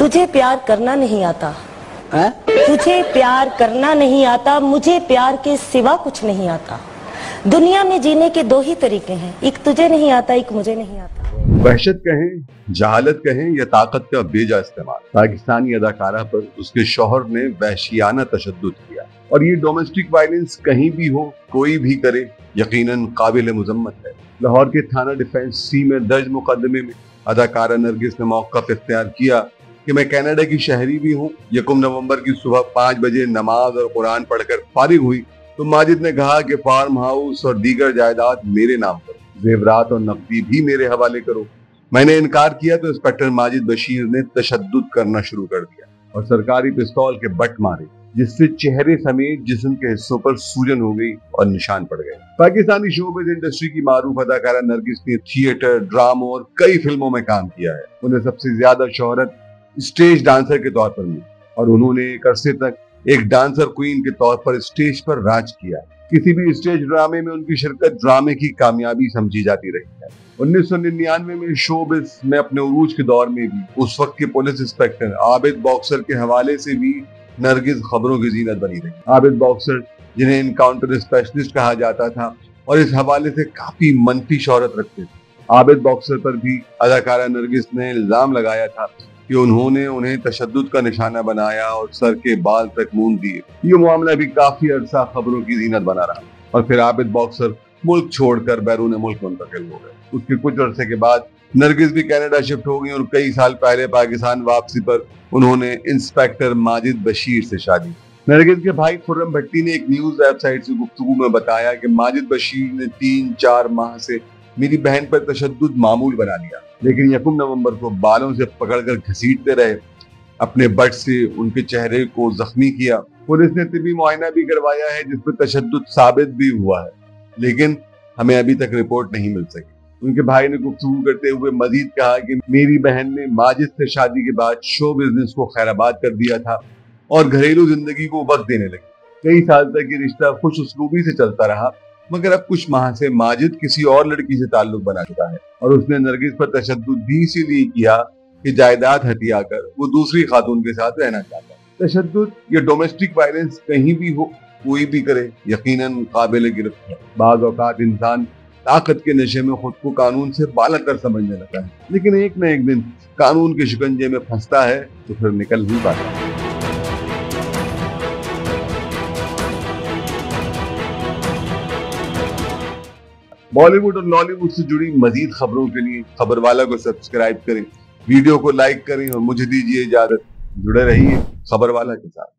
तुझे प्यार करना नहीं आता है? तुझे प्यार करना नहीं आता, मुझे प्यार के सिवा कुछ नहीं आता। दुनिया में जीने के दो ही तरीके हैं, एक तुझे नहीं आता, एक मुझे नहीं आता। वहशत कहें, जहालत कहें या ताकत का बेजा इस्तेमाल, पाकिस्तानी अदाकारा पर उसके शौहर ने वहशियाना तशद्दुद किया। और ये डोमेस्टिक वायलेंस कहीं भी हो, कोई भी करे, यकीनन काबिल मुजम्मत है। लाहौर के थाना डिफेंस सी में दर्ज मुकदमे में अदाकारा नरगिस ने मौक़िफ़ इख्तियार किया कि मैं कनाडा की शहरी भी हूँ। 1 नवंबर की सुबह 5 बजे नमाज और कुरान पढ़कर फारिग हुई तो माजिद ने कहा कि फार्म हाउस और दीगर जायदाद मेरे नाम पर, जेवरात और नकदी भी मेरे हवाले करो। मैंने इनकार किया तो इंस्पेक्टर माजिद बशीर ने तशद्दुद करना शुरू कर दिया और सरकारी पिस्तौल के बट मारे, जिससे चेहरे समेत जिस्म के हिस्सों पर सूजन हो गई और निशान पड़ गए। पाकिस्तानी शोबिज़ इंडस्ट्री की मारूफ अदाकारा नरगिस ने थिएटर, ड्रामों और कई फिल्मों में काम किया है। उन्हें सबसे ज्यादा शोहरत स्टेज डांसर के तौर पर मिली और उन्होंने एक अरसे तक एक डांसर क्वीन के तौर पर स्टेज पर राज किया। किसी भी स्टेज ड्रामे में उनकी शिरकत ड्रामे की कामयाबी समझी जाती रही है। 1999 में शोबिज़ में अपने उरूज के दौर में भी उस वक्त के पुलिस इंस्पेक्टर आबिद बॉक्सर के हवाले से भी नरगिस खबरों की जीनत बनी रही। आबिद बॉक्सर, जिन्हें इनकाउंटर स्पेशलिस्ट कहा जाता था और इस हवाले से काफी मनफी शोहरत रखते थे। आबिद बॉक्सर पर भी अदाकारा नरगिस ने इल्जाम लगाया था कि उन्होंने उन्हें तशद्दुद का निशाना बनाया और सर के बाल तक मूंद दिए। ये मामला भी काफी अरसा खबरों की जीनत बना रहा और फिर आबिद बॉक्सर मुल्क छोड़कर बैरून मुल्क मुंतकिल हो गए। उसके कुछ अरसे के बाद नरगिस भी कनाडा शिफ्ट हो गई और कई साल पहले पाकिस्तान वापसी पर उन्होंने इंस्पेक्टर माजिद बशीर से शादी। नरगिस के भाई खुर्रम भट्टी ने एक न्यूज वेबसाइट से गुफ्तगू में बताया कि माजिद बशीर ने 3-4 माह से मेरी बहन पर तशद्दुद मामूल बना लिया, लेकिन 1 नवंबर को बालों से पकड़कर घसीटते रहे, अपने बट से उनके चेहरे को जख्मी किया। पुलिस ने तिब्बी मुआयना भी करवाया है जिस पर तशद्दुद साबित भी हुआ है, लेकिन हमें अभी तक रिपोर्ट नहीं मिल सकी। उनके भाई ने गुफ्तगू करते हुए मजीद कहा कि मेरी बहन ने माजिद से शादी के बाद शो बिजनेस को खैराबाद कर दिया था और घरेलू जिंदगी को वक्त देने लगी। कई साल तक ये रिश्ता खुश उसलूबी से चलता रहा, मगर अब कुछ माह से माजिद किसी और लड़की से ताल्लुक बना चुका है और उसने नरगिस पर तशद्दुद भी इसीलिए किया कि जायदाद हथिया कर वो दूसरी खातून के साथ रहना चाहता है। तशद्दुद या डोमेस्टिक वायलेंस कहीं भी हो, कोई भी करे, यकीनन काबिल गिरफ्त है। बाज़ औक़ात इंसान ताकत के नशे में खुद को कानून से बाला कर समझने लगता है, लेकिन एक न एक दिन कानून के शिकंजे में फंसता है तो फिर निकल नहीं पाता। बॉलीवुड और लॉलीवुड से जुड़ी मजीद खबरों के लिए खबरवाला को सब्सक्राइब करें, वीडियो को लाइक करें और मुझे दीजिए इजाजत। जुड़े रहिए खबरवाला के साथ।